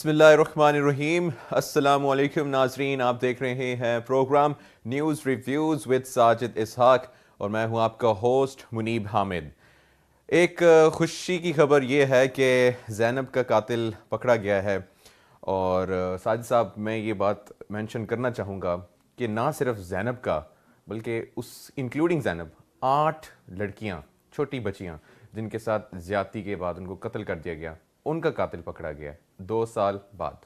بسم اللہ الرحمن الرحیم۔ السلام علیکم ناظرین، آپ دیکھ رہے ہیں program news reviews with Sajid Ishaq اور میں ہوں آپ کا ہوسٹ منیب حامد۔ ایک خوشی کی خبر یہ ہے کہ زینب کا قاتل پکڑا گیا ہے، اور ساجد صاحب میں یہ بات مینشن کرنا چاہوں گا کہ نہ صرف زینب کا بلکہ اس انکلوڈنگ زینب 8 لڑکیاں، چھوٹی بچیاں جن کے ساتھ زیادتی کے بعد ان کو قتل کر دیا گیا، ان کا قاتل پکڑا گیا ہے 2 سال بعد۔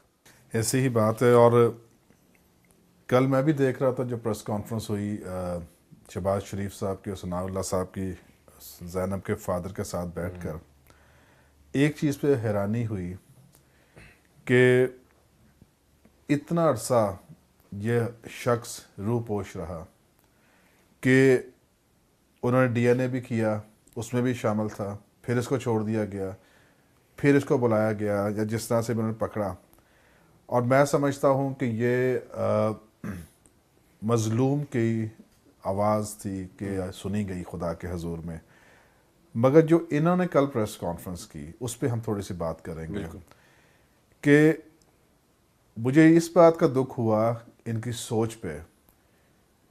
ایسی ہی بات ہے۔ اور کل میں بھی دیکھ رہا تھا جو پریس کانفرنس ہوئی شہباز شریف صاحب کی اور ثناء اللہ صاحب کی زینب کے فادر کے ساتھ بیٹھ کر، ایک چیز پہ حیرانی ہوئی کہ اتنا عرصہ یہ شخص روح پوش رہا کہ انہوں نے ڈی این اے بھی کیا، اس میں بھی شامل تھا، پھر اس کو چھوڑ دیا گیا، پھر اس کو بلایا گیا یا جس طرح سے بھی انہوں نے پکڑا۔ اور میں سمجھتا ہوں کہ یہ مظلوم کی آواز تھی کہ سنی گئی خدا کے حضور میں، مگر جو انہوں نے کل پریس کانفرنس کی اس پہ ہم تھوڑی سی بات کریں گے کہ مجھے اس بات کا دکھ ہوا ان کی سوچ پہ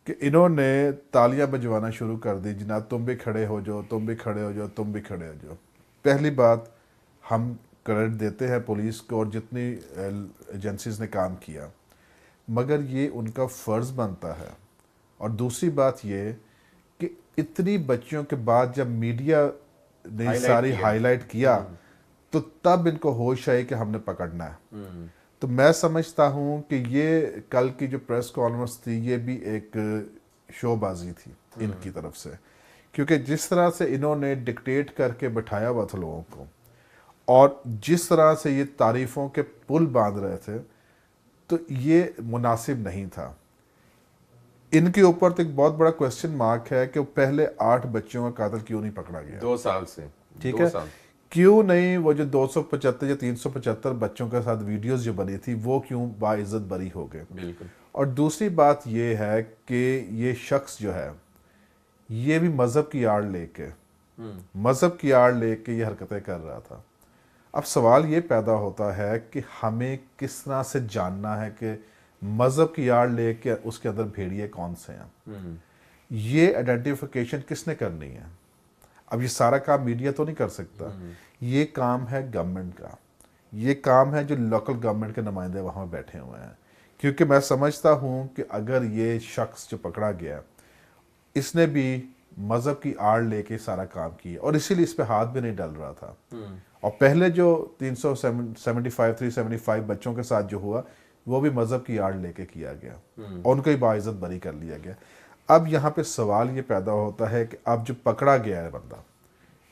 کہ انہوں نے تالیاں بجوانا شروع کر دی، جناب تم بھی کھڑے ہو جاؤ، تم بھی کھڑے ہو جاؤ، تم بھی کھڑے ہو جاؤ۔ پہلی بات، ہم کریڈٹ دیتے ہیں پولیس کو اور جتنی ایجنسیز نے کام کیا، مگر یہ ان کا فرض بنتا ہے۔ اور دوسری بات یہ کہ اتنی بچیوں کے بعد جب میڈیا نے ساری ہائی لائٹ کیا تو تب ان کو ہوش آئی کہ ہم نے پکڑنا ہے۔ تو میں سمجھتا ہوں کہ یہ کل کی جو پریس کانفرنس تھی یہ بھی ایک شو بازی تھی ان کی طرف سے، کیونکہ جس طرح سے انہوں نے ڈکٹیٹ کر کے بٹھایا ہوا تھا لوگوں کو اور جس طرح سے یہ تعریفوں کے پل باندھ رہے تھے تو یہ مناسب نہیں تھا۔ ان کے اوپر تو ایک بہت بڑا کوسچن مارک ہے کہ پہلے 8 بچیوں کا قاتل کیوں نہیں پکڑا گیا 2 سال سے، ٹھیک ہے، کیوں نہیں وہ جو 275 یا 375 بچوں کے ساتھ ویڈیوز جو بنی تھی وہ کیوں باعزت بری ہو گئے۔ بالکل۔ اور دوسری بات یہ ہے کہ یہ شخص جو ہے یہ بھی مذہب کی آڑ لے کے یہ حرکتیں کر رہا تھا۔ اب سوال یہ پیدا ہوتا ہے کہ ہمیں کس طرح سے جاننا ہے کہ مذہب کی آڑ لے کے اس کے اندر بھیڑیے کون سے ہیں، یہ آئیڈینٹیفیکیشن کس نے کرنی ہے۔ اب یہ سارا کام میڈیا تو نہیں کر سکتا، یہ کام ہے گورنمنٹ کا، یہ کام ہے جو لوکل گورنمنٹ کے نمائندے وہاں بیٹھے ہوئے ہیں۔ کیونکہ میں سمجھتا ہوں کہ اگر یہ شخص جو پکڑا گیا اس نے بھی مذہب کی آڑ لے کے سارا کام کیا اور اسی لیے اس پہ ہاتھ بھی نہیں ڈل رہا تھا۔ اور پہلے جو 375 بچوں کے ساتھ جو ہوا وہ بھی مذہب کی آڑ لے کے کیا گیا اور ان کو ہی باعزت بری کر لیا گیا۔ اب یہاں پہ سوال یہ پیدا ہوتا ہے کہ اب جو پکڑا گیا ہے بندہ،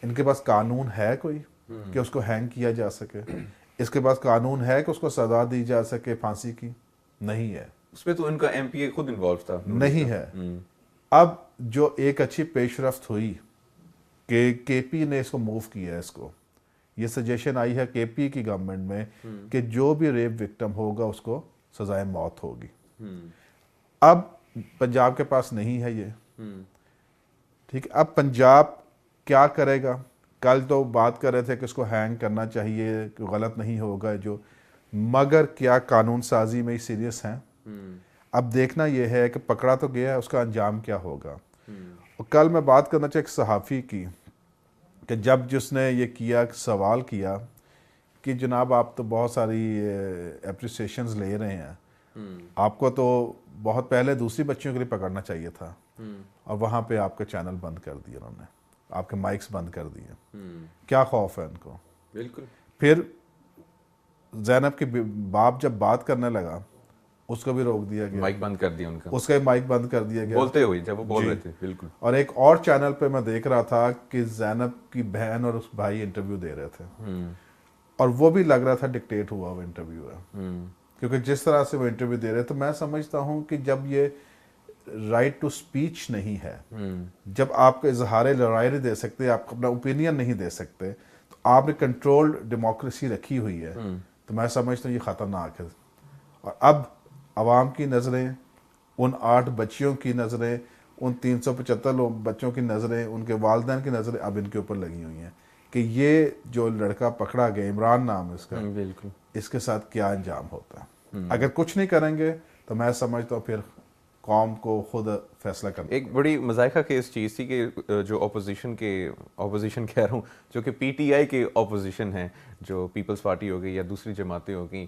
ان کے پاس قانون ہے کوئی کہ اس کو ہینگ کیا جا سکے؟ اس کے پاس قانون ہے کہ اس کو سزا دی جا سکے پھانسی کی؟ نہیں ہے۔ اس میں تو ان کا ایم پی اے خود انوالو تھا۔ نہیں ہے۔ اب جو ایک اچھی پیش رفت ہوئی کہ کے پی نے اس کو موو کیا ہے، اس کو یہ سجیشن آئی ہے کے پی کی گورنمنٹ میں کہ جو بھی ریپ وکٹم ہوگا اس کو سزائے موت ہوگی۔ اب پنجاب کے پاس نہیں ہے یہ، ٹھیک ہے۔ اب پنجاب کیا کرے گا؟ کل تو بات کر رہے تھے کہ اس کو ہینگ کرنا چاہیے، کہ غلط نہیں ہوگا جو، مگر کیا قانون سازی میں سیریس ہیں؟ اب دیکھنا یہ ہے کہ پکڑا تو گیا ہے، اس کا انجام کیا ہوگا۔ اور کل میں بات کرنا چاہیے ایک صحافی کی کہ جب جس نے یہ کیا سوال کیا کہ جناب آپ تو بہت ساری اپریسیشنز لے رہے ہیں، آپ کو تو بہت پہلے دوسری بچیوں کے لیے پکڑنا چاہیے تھا، اور وہاں پہ آپ کے چینل بند کر دیے انہوں نے، آپ کے مائکس بند کر دیے۔ کیا خوف ہے ان کو؟ بالکل۔ پھر زینب کے باپ جب بات کرنے لگا اس کو بھی روک دیا گیا، مائک بند کر دیا ان کا، اس کا مائک بند کر دیا گیا بولتے ہوئے جب وہ بول رہے تھے۔ بالکل۔ اور ایک اور چینل پہ میں دیکھ رہا تھا کہ زینب کی بہن اور اس بھائی انٹرویو دے رہے تھے، اور وہ بھی لگ رہا تھا ڈکٹیٹ ہوا وہ انٹرویو ہے، کیونکہ جس طرح سے وہ انٹرویو دے رہے تو میں سمجھتا ہوں کہ جب یہ رائٹ ٹو سپیچ نہیں ہے، جب آپ کا اظہار رائے نہیں دے سکتے، آپ اپنا اوپینین نہیں دے سکتے، تو آپ نے کنٹرول ڈیموکریسی رکھی ہوئی ہے، تو میں سمجھتا ہوں یہ خطرناک ہے۔ اور اب عوام کی نظریں، ان 8 بچیوں کی نظریں، ان 375 بچوں کی نظریں، ان کے والدین کی نظریں اب ان کے اوپر لگی ہوئی ہیں کہ یہ جو لڑکا پکڑا گیا عمران نام ہے اس کا, بالکل اس کے ساتھ کیا انجام ہوتا ہے. اگر کچھ نہیں کریں گے تو میں سمجھتا ہوں پھر قوم کو خود فیصلہ کرنا. ایک بڑی مذائقہ خیز چیز تھی کہ جو اپوزیشن کہہ رہا ہوں, جو کہ پی ٹی آئی کے اپوزیشن ہیں, جو پیپلز پارٹی ہو گئی یا دوسری جماعتیں ہو گئیں,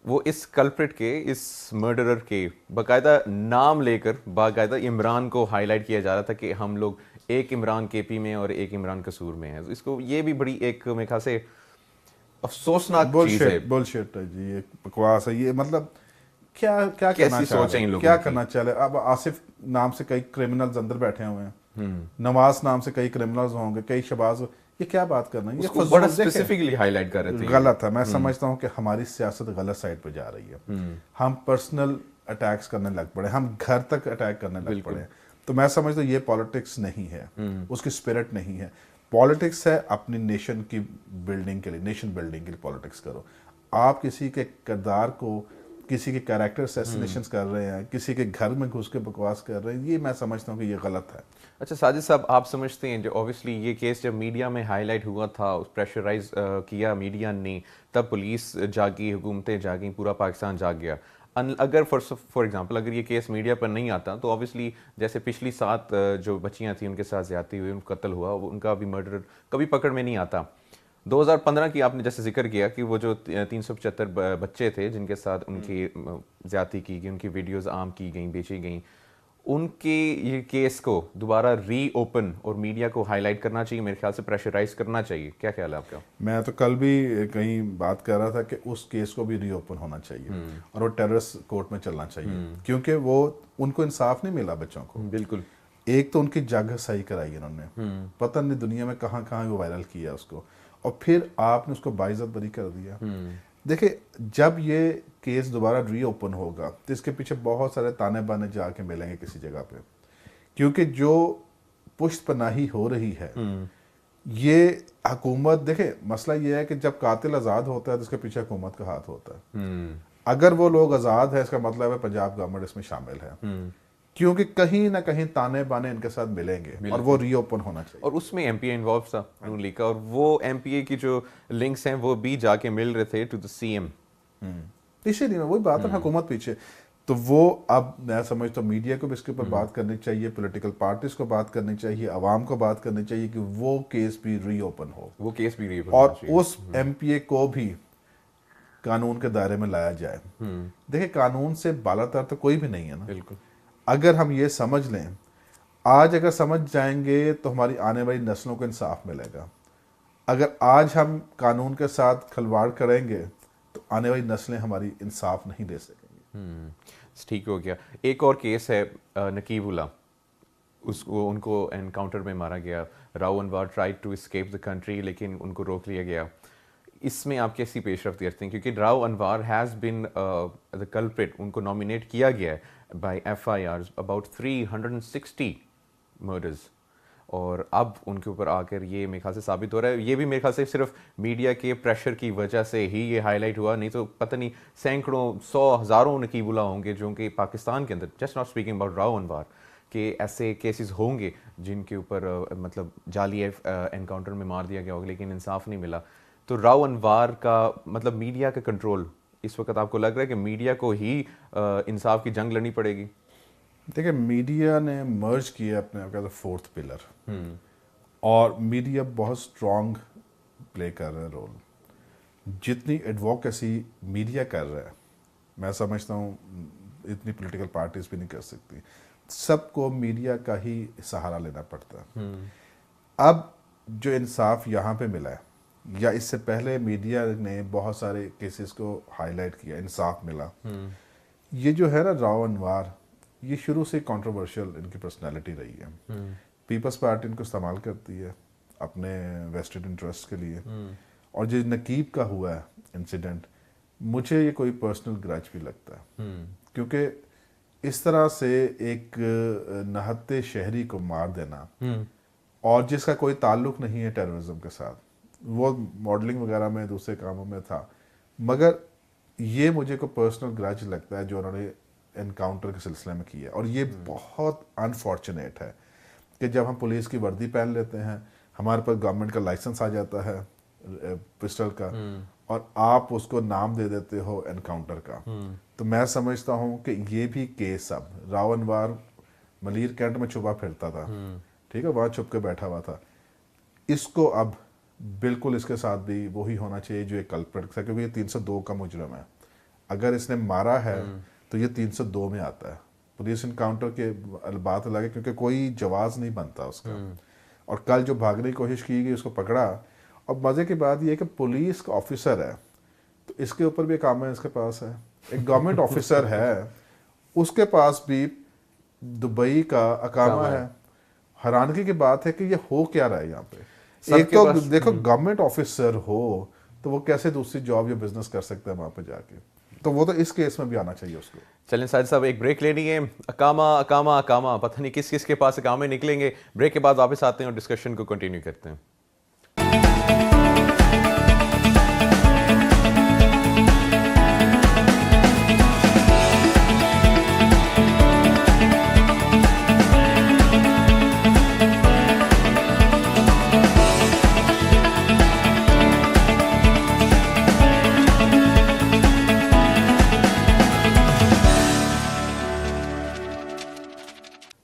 وہ اس کلپریٹ کے, اس مرڈرر کے باقاعدہ نام لے کر باقاعدہ عمران کو ہائی لائٹ کیا جا رہا تھا کہ ہم لوگ ایک عمران کے پی میں اور ایک عمران قصور میں ہیں. اس کو یہ بھی بڑی ایک میرے خیال سے افسوسناک چیز ہے. بولشٹ ہے جی, یہ بکواس ہے. یہ مطلب کیا کرنا سوچیں ان لوگوں کیا کرنا چاہ رہے. اب آصف نام سے کئی کرمنلز اندر بیٹھے ہوئے ہیں, نواز نام سے کئی کرمنلز ہوں گے, کئی شباز, یہ کیا بات کرنا ہے, یہ بڑا اسپیسیفکلی ہائی لائٹ کر رہے تھے. غلط ہے. میں سمجھتا ہوں کہ ہماری سیاست غلط سائڈ پہ جا رہی ہے. ہم پرسنل اٹیکس کرنے لگ پڑے, ہم گھر تک اٹیک کرنے لگ پڑے. تو میں سمجھتا ہوں یہ پالیٹکس نہیں ہے, اس کی اسپرٹ نہیں ہے. پالیٹکس ہے اپنی نیشن کی بلڈنگ کے لیے, نیشن بلڈنگ کے لیے پالیٹکس کرو. آپ کسی کے کردار کو, کسی کے کریکٹر اسیسینیشنز کر رہے ہیں, کسی کے گھر میں گھس کے بکواس کر رہے ہیں, یہ میں سمجھتا ہوں کہ یہ غلط ہے. اچھا ساجد صاحب, آپ سمجھتے ہیں جو اوبیسلی یہ کیس جب میڈیا میں ہائی لائٹ ہوا تھا, پریشرائز کیا میڈیا نے, تب پولیس جاگی, حکومتیں جاگیں, پورا پاکستان جاگ گیا. اگر فار ایگزامپل اگر یہ کیس میڈیا پر نہیں آتا تو اوبیسلی جیسے پچھلی 7 جو بچیاں تھیں ان کے ساتھ زیادتی ہوئی, ان کا قتل ہوا, ان کا بھی مرڈر کبھی پکڑ میں نہیں آتا. 2015 کی آپ نے جیسے ذکر کیا کہ وہ جو 375 بچے تھے جن کے ساتھ ان کی زیادتی کی گئی, ان کی ویڈیوز عام کی گئیں, بیچی گئیں, ان کے یہ کیس کو دوبارہ ری اوپن اور میڈیا کو ہائی لائٹ کرنا چاہیے, میرے خیال سے پریشرائز کرنا چاہیے. کیا خیال ہے آپ کا؟ میں تو کل بھی کہیں بات کر رہا تھا کہ اس کیس کو بھی ری اوپن ہونا چاہیے اور وہ ٹیررسٹ کورٹ میں چلنا چاہیے, کیونکہ وہ ان کو انصاف نہیں ملا بچوں کو. بالکل. ایک تو ان کی جگ صحیح کرائی انہوں نے, پتہ نہیں دنیا میں کہاں کہاں وہ وائرل کیا اس کو, اور پھر آپ نے اس کو باعزت بری کر دیا. دیکھیں جب یہ کیس دوبارہ ری اوپن ہوگا تو اس کے پیچھے بہت سارے تانے بانے جا کے ملیں گے کسی جگہ پہ, کیونکہ جو پشت پناہی ہو رہی ہے یہ حکومت. دیکھیں مسئلہ یہ ہے کہ جب قاتل آزاد ہوتا ہے تو اس کے پیچھے حکومت کا ہاتھ ہوتا ہے. اگر وہ لوگ آزاد ہے اس کا مطلب ہے پنجاب گورنمنٹ اس میں شامل ہے, کیونکہ کہیں نہ کہیں تانے بانے ان کے ساتھ ملیں گے اور وہ ری اوپن ہونا چاہیے. اور اس میں ایم پی اے انوالو تھا نون لیگ کا, اور وہ ایم پی اے کی جو لنکس ہیں وہ بھی جا کے مل رہے تھے ٹو دا سی ایم. اسی لیے وہی بات ہے, حکومت پیچھے. تو وہ اب میں سمجھتا ہوں میڈیا کو بھی اس کے اوپر بات کرنی چاہیے, پولیٹیکل پارٹیز کو بات کرنی چاہیے, عوام کو بات کرنی چاہیے کہ وہ کیس بھی ری اوپن ہو, وہ کیس بھی ری اوپن اور اس ایم پی اے کو بھی قانون کے دائرے میں لایا جائے. دیکھیں قانون سے بالا تر تو کوئی بھی نہیں ہے نا. بالکل. اگر ہم یہ سمجھ لیں, آج اگر سمجھ جائیں گے تو ہماری آنے والی نسلوں کو انصاف ملے گا. اگر آج ہم قانون کے ساتھ کھلواڑ کریں گے تو آنے والی نسلیں ہماری انصاف نہیں دے سکیں گی. ٹھیک ہو گیا. ایک اور کیس ہے نقیب اللہ, ان کو انکاؤنٹر میں مارا گیا. Rao Anwar tried to escape the country, لیکن ان کو روک لیا گیا. اس میں آپ کیسی پیش رفت کرتے ہیں, کیونکہ راؤ انوار ہیز بن دا کلپریٹ, ان کو نامینیٹ کیا گیا ہے بائی ایف آئی آرز اباؤٹ 360 مرڈرز, اور اب ان کے اوپر آ کر یہ میرے خیال سے ثابت ہو رہا ہے. یہ بھی میرے خیال سے صرف میڈیا کے پریشر کی وجہ سے ہی یہ ہائی لائٹ ہوا, نہیں تو پتہ نہیں سینکڑوں, 100 ہزاروں نقیب اللہ ہوں گے جو کہ پاکستان کے اندر, just not speaking about Rao Anwar, کہ ایسے کیسز ہوں گے جن کے اوپر مطلب جعلی انکاؤنٹر میں مار دیا گیا ہوگا لیکن انصاف نہیں ملا. تو راؤ انوار کا مطلب میڈیا کا کنٹرول اس وقت آپ کو لگ رہا ہے کہ میڈیا کو ہی انصاف کی جنگ لڑنی پڑے گی؟ دیکھیں میڈیا نے مرج کیا اپنے آپ کا فورتھ پلر, اور میڈیا بہت اسٹرانگ پلے کر رہا ہے رول. جتنی ایڈووکیسی میڈیا کر رہا ہے میں سمجھتا ہوں اتنی پولیٹیکل پارٹیز بھی نہیں کر سکتی. سب کو میڈیا کا ہی سہارا لینا پڑتا ہے. اب جو انصاف یہاں پہ ملا ہے, یا اس سے پہلے میڈیا نے بہت سارے کیسز کو ہائی لائٹ کیا, انصاف ملا. یہ جو ہے نا راؤ انوار, یہ شروع سے کنٹروورشل ان کی پرسنالٹی رہی ہے. پیپلز پارٹی ان کو استعمال کرتی ہے اپنے ویسٹڈ انٹرسٹ کے لیے. اور جو نقیب کا ہوا ہے انسیڈنٹ, مجھے یہ کوئی پرسنل گرج بھی لگتا ہے, کیونکہ اس طرح سے ایک نہتے شہری کو مار دینا, اور جس کا کوئی تعلق نہیں ہے ٹیررزم کے ساتھ, وہ ماڈلنگ وغیرہ میں دوسرے کاموں میں تھا, مگر یہ مجھے کو پرسنل گرج لگتا ہے جو انہوں نے انکاؤنٹر کے سلسلے میں کیا. اور یہ بہت انفارچونیٹ ہے کہ جب ہم پولیس کی وردی پہن لیتے ہیں, ہمارے پاس گورنمنٹ کا لائسنس آ جاتا ہے پسٹل کا اور آپ اس کو نام دے دیتے ہو انکاؤنٹر کا. تو میں سمجھتا ہوں کہ یہ بھی کیس اب راو انوار ملیر کینٹ میں چھپا پھرتا تھا, ٹھیک ہے, وہاں چھپ کے بیٹھا ہوا تھا, اس کو اب بالکل اس کے ساتھ بھی وہی ہونا چاہیے جو ایک کلپریٹ تھا, کیونکہ یہ 302 کا مجرم ہے. اگر اس نے مارا ہے تو یہ 302 میں آتا ہے. پولیس انکاؤنٹر کے بات الگ ہے کیونکہ کوئی جواز نہیں بنتا اس کا. اور کل جو بھاگنے کی کوشش کی گئی اس کو پکڑا. اور مزے کی بات یہ ہے کہ پولیس کا آفیسر ہے تو اس کے اوپر بھی کام ہے, اس کے پاس ہے ایک گورنمنٹ آفیسر ہے, اس کے پاس بھی دبئی کا اقامہ ہے. حیرانگی کی بات ہے کہ یہ ہو کیا رہا ہے یہاں پہ. ایک تو دیکھو گورنمنٹ آفیسر ہو تو وہ کیسے دوسری جاب یا بزنس کر سکتا ہے وہاں پہ جا کے, تو وہ تو اس کیس میں بھی آنا چاہیے اس کو. چلیں ساجد صاحب ایک بریک لینی ہے. اقامہ پتہ نہیں کس کس کے پاس اقامے نکلیں گے. بریک کے بعد واپس آتے ہیں اور ڈسکشن کو کنٹینیو کرتے ہیں.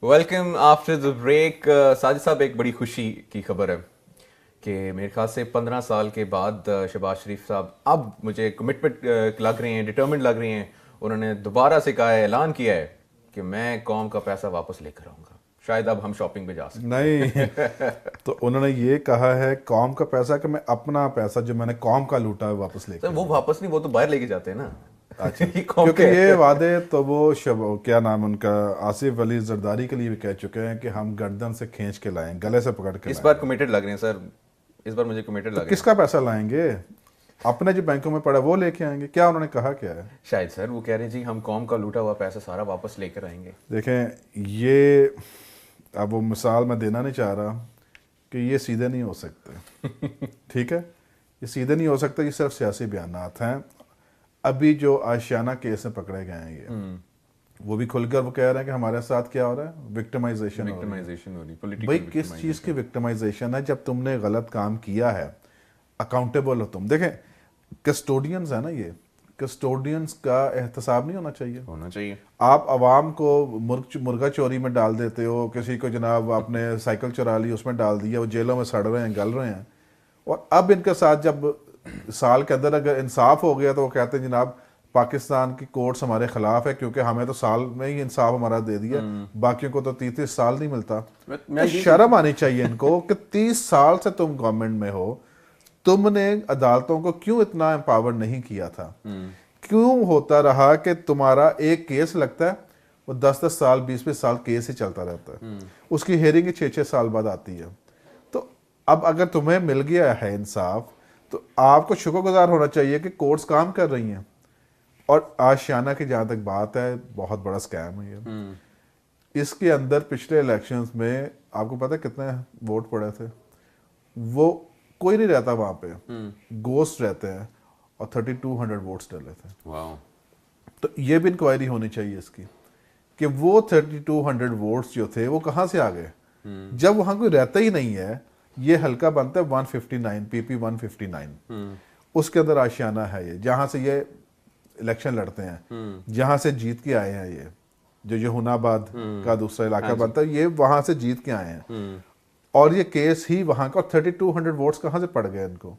Welcome after the break. Sajid صاحب ایک بڑی خوشی کی خبر ہے کہ میرے خیال سے 15 سال کے بعد شہباز شریف صاحب اب مجھے کمٹمنٹ لگ رہی ہیں, ڈٹرمنٹ لگ رہی ہیں. انہوں نے دوبارہ سے کہا ہے, اعلان کیا ہے کہ میں قوم کا پیسہ واپس لے کر آؤں گا. شاید اب ہم شاپنگ پہ جا سکتے نہیں تو انہوں نے یہ کہا ہے قوم کا پیسہ کہ میں اپنا پیسہ جو میں نے قوم کا لوٹا ہے واپس لے کے. وہ واپس نہیں, وہ تو باہر لے کے جاتے ہیں نا. کیونکہ یہ وعدے تو وہ کیا نام ان کا آصف علی زرداری کے لیے بھی کہہ چکے ہیں کہ ہم گردن سے کھینچ کے لائیں, گلے سے پکڑ کے. اس بار کمیٹڈ لگ رہے ہیں سر, اس بار مجھے کمیٹڈ لگ رہے ہیں. کس کا پیسہ لائیں گے؟ اپنے جو بینکوں میں پڑا وہ لے کے آئیں گے. کیا انہوں نے کہا کیا ہے؟ شاید سر وہ کہہ رہے ہیں جی ہم قوم کا لوٹا ہوا پیسہ سارا واپس لے کر آئیں گے. دیکھیں یہ اب وہ مثال میں دینا نہیں چاہ رہا کہ یہ سیدھے نہیں ہو سکتے, ٹھیک ہے, یہ سیدھے نہیں ہو سکتے, یہ صرف سیاسی بیانات ہیں. ابھی جو آشیانہ کیس میں پکڑے گئے ہیں یہ وہ بھی کھل کر وہ کہہ رہے ہیں کہ ہمارے ساتھ کیا ہو رہا ہے, وکٹمائزیشن ہو رہی ہے. بھائی کس چیز کی وکٹمائزیشن ہے؟ جب تم نے غلط کام کیا ہے اکاؤنٹیبل ہو تم. دیکھیں کسٹوڈینز ہیں نا, یہ کسٹوڈینز کا احتساب نہیں ہونا چاہیے. آپ عوام کو مرغا چوری میں ڈال دیتے ہو, کسی کو جناب آپ نے سائیکل چرا لی اس میں ڈال دیا, وہ جیلوں میں سڑ رہے ہیں, گل رہے ہیں. اور اب ان کے ساتھ جب سال کے اندر اگر انصاف ہو گیا تو وہ کہتے ہیں جناب پاکستان کی کورٹس ہمارے خلاف ہے کیونکہ ہمیں تو سال میں ہی انصاف ہمارا دے دیا, باقیوں کو تو 30 سال نہیں ملتا. شرم آنی چاہیے ان کو کہ 30 سال سے تم گورنمنٹ میں ہو, تم نے عدالتوں کو کیوں اتنا امپاور نہیں کیا تھا؟ کیوں ہوتا رہا کہ تمہارا ایک کیس لگتا ہے وہ 10 سال 20 سال کیس ہی چلتا رہتا ہے, اس کی ہیئرنگ 6 سال بعد آتی ہے. تو اب اگر تمہیں مل گیا ہے انصاف تو آپ کو شکر گزار ہونا چاہیے کہ کورٹس کام کر رہی ہیں. اور آشیانہ کی جہاں تک بات ہے بہت بڑا سکیم ہے یہ. اس کے اندر پچھلے الیکشنز میں آپ کو پتہ کتنے ووٹ پڑے تھے؟ وہ کوئی نہیں رہتا وہاں پہ, گوسٹ رہتے ہیں, اور 3200 ووٹس ڈلے تھے. تو یہ بھی انکوائری ہونی چاہیے اس کی کہ وہ 3200 ووٹس جو تھے وہ کہاں سے آ گئے جب وہاں کوئی رہتا ہی نہیں ہے. یہ حلقہ بنتا ہے 159 پی پی 159, اس کے اندر آشیانہ ہے یہ, جہاں سے یہ الیکشن لڑتے ہیں, جہاں سے جیت کے آئے ہیں. یہ جو یہون آباد کا دوسرا علاقہ بنتا ہے یہ وہاں سے جیت کے آئے ہیں, اور یہ کیس ہی وہاں کا. اور 3200 ووٹس کہاں سے پڑ گئے ان کو؟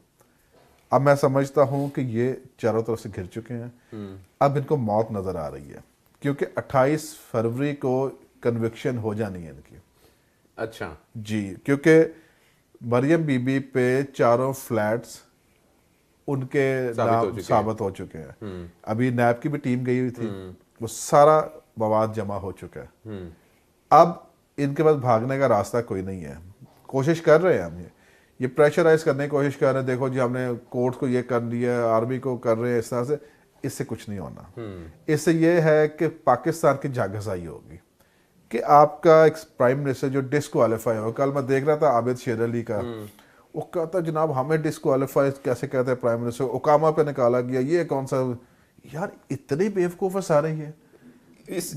اب میں سمجھتا ہوں کہ یہ چاروں طرف سے گھر چکے ہیں. اب ان کو موت نظر آ رہی ہے کیونکہ 28 فروری کو کنوکشن ہو جانی ہے ان کی. اچھا جی, کیونکہ مریم بی بی پہ 4 فلیٹس ان کے نام ثابت ہو چکے ہیں. ابھی نیب کی بھی ٹیم گئی ہوئی تھی, وہ سارا مواد جمع ہو چکا ہے. اب ان کے پاس بھاگنے کا راستہ کوئی نہیں ہے. کوشش کر رہے ہیں ہم یہ پریشرائز کرنے کی کوشش کر رہے ہیں, دیکھو جی ہم نے کورٹ کو یہ کر لیا, آرمی کو کر رہے ہیں اس طرح سے. اس سے کچھ نہیں ہونا. اس سے یہ ہے کہ پاکستان کی جاگزائی ہوگی کہ آپ کا ایک پرائم منسٹر جو ڈسکوالیفائی ہو. کل میں دیکھ رہا تھا عابد شیر علی کا, وہ کہتا جناب ہمیں ڈسکوالیفائی کیسے کہتے ہیں پرائم منسٹر, اقامہ پہ نکالا گیا, یہ کون سا. یار اتنے بیوقوف ہے سارے. یہ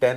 10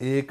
1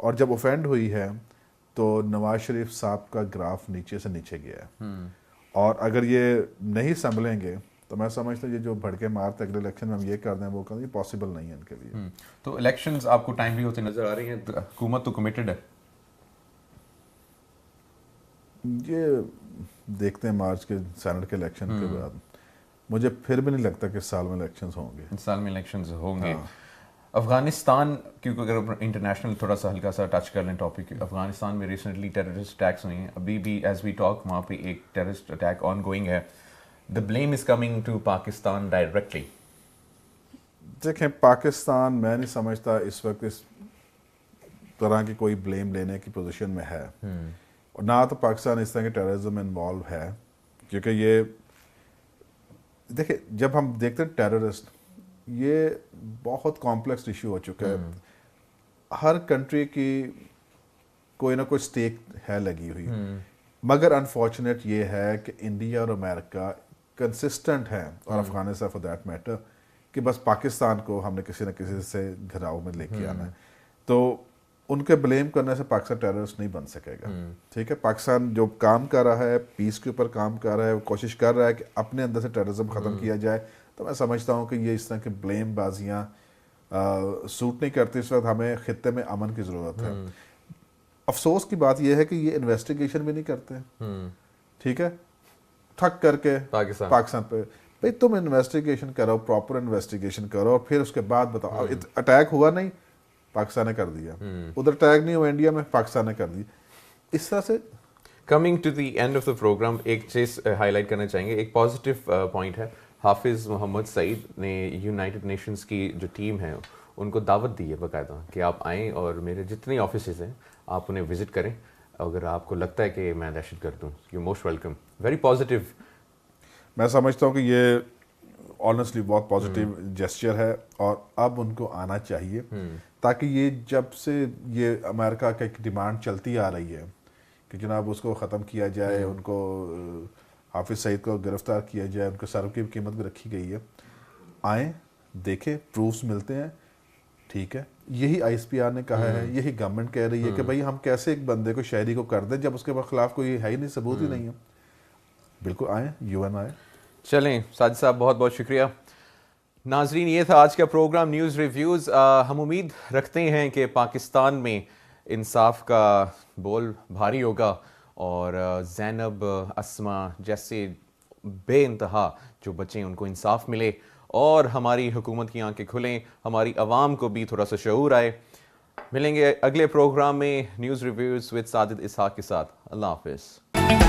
اور جب اوفینڈ ہوئی ہے تو نواز شریف صاحب کا گراف نیچے سے نیچے گیا ہے، اور اگر یہ نہیں سنبھلیں گے تو میں سمجھتا ہوں یہ جو بھڑکے مارتے اگلے الیکشن میں ہم یہ کر دیں وہ کر دیں، یہ پاسبل نہیں ہے ان کے لیے۔ تو الیکشنز آپ کو ٹائم بھی ہوتے نظر آ رہی ہیں، حکومت تو کمیٹڈ ہے؟ یہ دیکھتے ہیں مارچ کے سینٹ کے الیکشن کے بعد، مجھے پھر بھی نہیں لگتا کہ اس سال میں الیکشنز ہوں گے۔ اس سال میں الیکشنز ہوں گے۔ افغانستان، کیونکہ اگر انٹرنیشنل تھوڑا سا ہلکا سا ٹچ کر لیں ٹاپک، افغانستان میں ریسنٹلی ٹیررسٹ اٹیکس ہوئے ہیں، ابھی بھی ایز وی ٹاک وہاں پہ ایک ٹیررسٹ اٹیک آن گوئنگ ہے۔ The blame is coming to Pakistan directly. دیکھیں پاکستان میں نہیں سمجھتا اس وقت اس طرح کی کوئی بلیم لینے کی پوزیشن میں ہے، اور نہ تو پاکستان اس طرح کے ٹیررزم میں انوالو ہے، کیونکہ یہ دیکھیں جب ہم دیکھتے ہیں ٹیررسٹ، یہ بہت کمپلیکس ایشو ہو چکا ہے، ہر کنٹری کی کوئی نہ کوئی سٹیک ہے لگی ہوئی، مگر انفارچونیٹ یہ ہے کہ انڈیا اور امریکہ کنسسٹنٹ ہیں، اور افغانستان فار دیٹ میٹر، کہ بس پاکستان کو ہم نے کسی نہ کسی سے گھراؤ میں لے کے آنا ہے، تو ان کے بلیم کرنے سے پاکستان ٹیررسٹ نہیں بن سکے گا۔ ٹھیک ہے، پاکستان جو کام کر رہا ہے، پیس کے اوپر کام کر رہا ہے، کوشش کر رہا ہے کہ اپنے اندر سے ٹیررزم ختم کیا جائے، تو میں سمجھتا ہوں کہ یہ اس طرح کی بلیم بازیاں سوٹ نہیں کرتی۔ اس وقت ہمیں خطے میں امن کی ضرورت ہے۔ افسوس کی بات یہ ہے کہ یہ انویسٹیگیشن بھی نہیں کرتے، ٹھیک ہے، تھک کر کے پاکستان پہ، بھئی تم انویسٹیگیشن کرو، پراپر انویسٹیگیشن کرو، اور پھر اس کے بعد بتاؤ۔ اٹیک ہوا نہیں، پاکستان نے کر دیا، ادھر اٹیک نہیں ہوا انڈیا میں، پاکستان نے کر دیا، اس طرح سے۔ Coming to the end of the programme, ایک چیز ہائی لائٹ کرنا چاہیں گے، ایک پازیٹیو پوائنٹ ہے، حافظ محمد سعید نے یونائٹڈ نیشنز کی جو ٹیم ہے ان کو دعوت دی ہے باقاعدہ کہ آپ آئیں اور میرے جتنے آفیسز ہیں آپ انہیں وزٹ کریں، اگر آپ کو لگتا ہے کہ میں دہشت گرد ہوں، you most welcome. Very positive. میں سمجھتا ہوں کہ یہ آنیسٹلی بہت پازیٹیو جیسچر ہے، اور اب ان کو آنا چاہیے، تاکہ یہ جب سے یہ امریکہ کا ایک ڈیمانڈ چلتی آ رہی ہے کہ جناب اس کو ختم کیا جائے، ان کو حافظ سعید کو گرفتار کیا جائے، ان کے سر کی قیمت بھی رکھی گئی ہے، آئیں دیکھیں، پروفس ملتے ہیں، ٹھیک ہے۔ یہی آئی ایس پی آر نے کہا ہے، یہی گورنمنٹ کہہ رہی ہے کہ بھائی ہم کیسے ایک بندے کو شہری کو کر دیں جب اس کے خلاف کوئی ہے ہی نہیں، ثبوت ہی نہیں ہے۔ بالکل آئیں، یو این آئے۔ چلیں ساجد صاحب، بہت بہت شکریہ۔ ناظرین، یہ تھا آج کا پروگرام نیوز ریویوز۔ ہم امید رکھتے ہیں کہ پاکستان میں انصاف کا بول بھاری ہوگا، اور زینب، اسما جیسے بے انتہا جو بچے ان کو انصاف ملے، اور ہماری حکومت کی آنکھیں کھلیں، ہماری عوام کو بھی تھوڑا سا شعور آئے۔ ملیں گے اگلے پروگرام میں نیوز ریویوز ود ساجد اسحاق کے ساتھ۔ اللہ حافظ۔